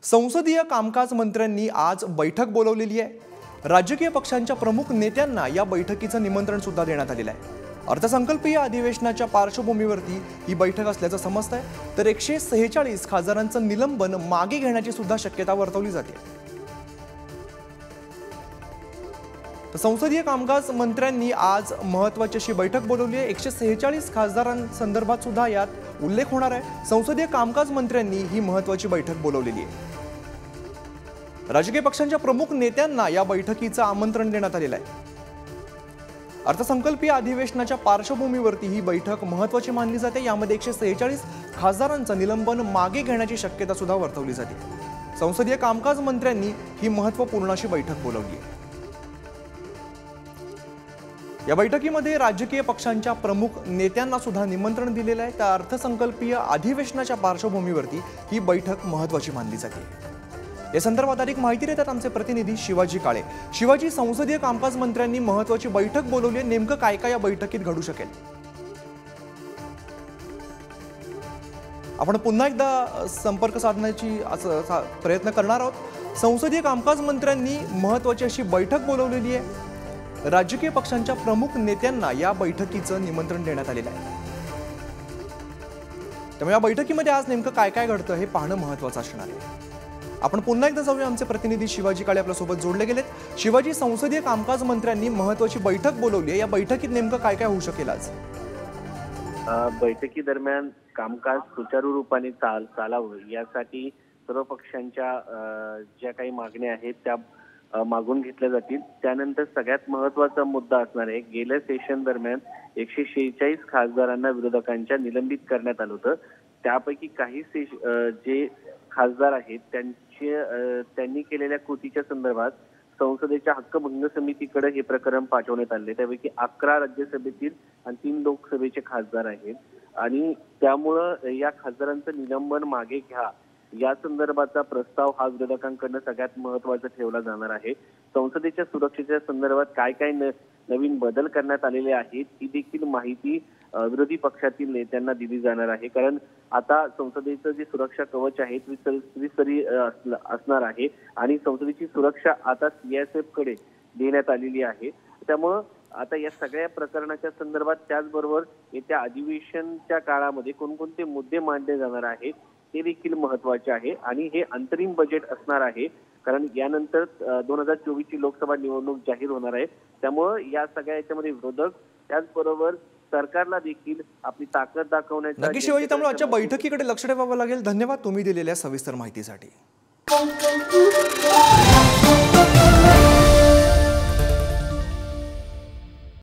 संसदीय कामकाज मंत्र्यांनी आज बैठक बोलावलेली आहे। राजकीय पक्षांच्या प्रमुख नेत्यांना या बैठकीचं निमंत्रण सुद्धा देण्यात आलेलं आहे। अर्थसंकल्पीय अधिवेशनाच्या पार्श्वभूमीवरती ही बैठक असल्याचं समजतंय। तर 146 खासदारांचं निलंबन मागे घेण्याची सुद्धा शक्यता वर्तवली जाते। तर संसदीय कामकाज मंत्र्यांनी आज महत्त्वाची अशी बैठक बोलावली आहे। 146 खासदारांसंदर्भात सुद्धा यात उल्लेख होणार आहे। संसदीय कामकाज मंत्र्यांनी ही महत्त्वाची बैठक बोलावलेली आहे। राजकीय पक्षांच्या प्रमुख नेत्यांना या बैठकीचं आमंत्रण देण्यात आलेलं आहे। अर्थसंकल्पीय अधिवेशनाच्या पार्श्वभूमीवरती ही बैठक महत्त्वाची मानली जाते। यामध्ये 146 खासदारांचं निलंबन मागे घेण्याची शक्यता सुद्धा वर्तवली जाते। संसदीय कामकाज मंत्र्यांनी ही महत्त्वपूर्ण अशी बैठक बोलावली आहे। या बैठकीमध्ये राजकीय पक्षांच्या प्रमुख नेत्यांना सुद्धा निमंत्रण दिलेलं आहे। त्या अर्थसंकल्पीय अधिवेशनाच्या पार्श्वभूमीवरती ही बैठक महत्त्वाची मानली जाते। या संदर्भात अधिक माहिती देतात आमचे प्रतिनिधी शिवाजी काळे। शिवाजी, संसदीय कामकाज मंत्र्यांनी महत्त्वाची बैठक बोलावली आहे, नेमकं काय काय या बैठकीत घडू शकेल? आपण पुन्हा एकदा संपर्क साधण्याची प्रयत्न करणार आहोत। संसदीय कामकाज मंत्र्यांनी महत्त्वाची अशी बैठक बोलावलेली आहे। राजकीय पक्षांच्या प्रमुख नेत्यांना या बैठकीचं निमंत्रण देण्यात आलेलं आहे। त्यामुळे या बैठकीमध्ये आज नेमकं काय काय घडतं हे पाहणं महत्त्वाचं असणार आहे। आपण पुन्हा एकदा जाऊया, आमचे प्रतिनिधी शिवाजी काळे आपल्या सोबत जोडले गेलेत। शिवाजी, संसदीय कामकाज मंत्र्यांनी महत्त्वाची बैठक बोलावली आहे, या बैठकीत नेमकं काय काय होऊ शकेल आज? बैठकी दरम्यान कामकाज सुचारू रूपाने चालावं यासाठी सर्व पक्षांच्या ज्या काही मागण्या आहेत त्या मागून घेतल्या जातील। त्यानंतर सगळ्यात महत्त्वाचा मुद्दा असणार आहे, गेल्या सेशन दरम्यान 146 खासदारांना विरोधकांच्या निलंबित करण्यात आलं होतं। त्यापैकी काही जे खासदार आहेत त्यांनी केलेल्या कृतीच्या संदर्भात संसदेच्या हक्कभंग समितीकडे हे प्रकरण पाठवण्यात आले। त्यापैकी 11 राज्यसभेतील आणि 3 लोकसभेचे खासदार आहेत आणि त्यामुळं या खासदारांचं निलंबन मागे घ्या या संदर्भाचा प्रस्ताव हा विरोधकांकडून सगळ्यात महत्त्वाचा ठेवला जाणार आहे। संसदेच्या सुरक्षेच्या संदर्भात काय काय नवीन बदल करण्यात आलेले आहेत ही देखील माहिती विरोधी पक्षातील नेत्यांना दिली जाणार आहे। कारण आता संसदेचं जे सुरक्षा कवच आहे त्रिस्तरीय असणार आहे आणि संसदेची सुरक्षा आता CISF कडे देण्यात आलेली आहे। त्यामुळं आता या सगळ्या प्रकरणाच्या संदर्भात त्याचबरोबर येत्या अधिवेशनच्या काळामध्ये कोणकोणते मुद्दे मांडले जाणार आहेत ते देखील महत्त्वाचे आहे आणि हे अंतरिम बजेट असणार आहे। कारण यानंतर 2024 ची लोकसभा निवडणूक जाहीर होणार आहे। त्यामुळे या सगळ्या याच्यामध्ये विरोधक त्याचबरोबर सरकारला देखील आपली ताकद दाखवण्याची नक्की शिवाजी, त्यामुळे आजच्या बैठकीकडे लक्ष ठेवावं लागेल। धन्यवाद तुम्ही दिलेल्या सविस्तर माहितीसाठी।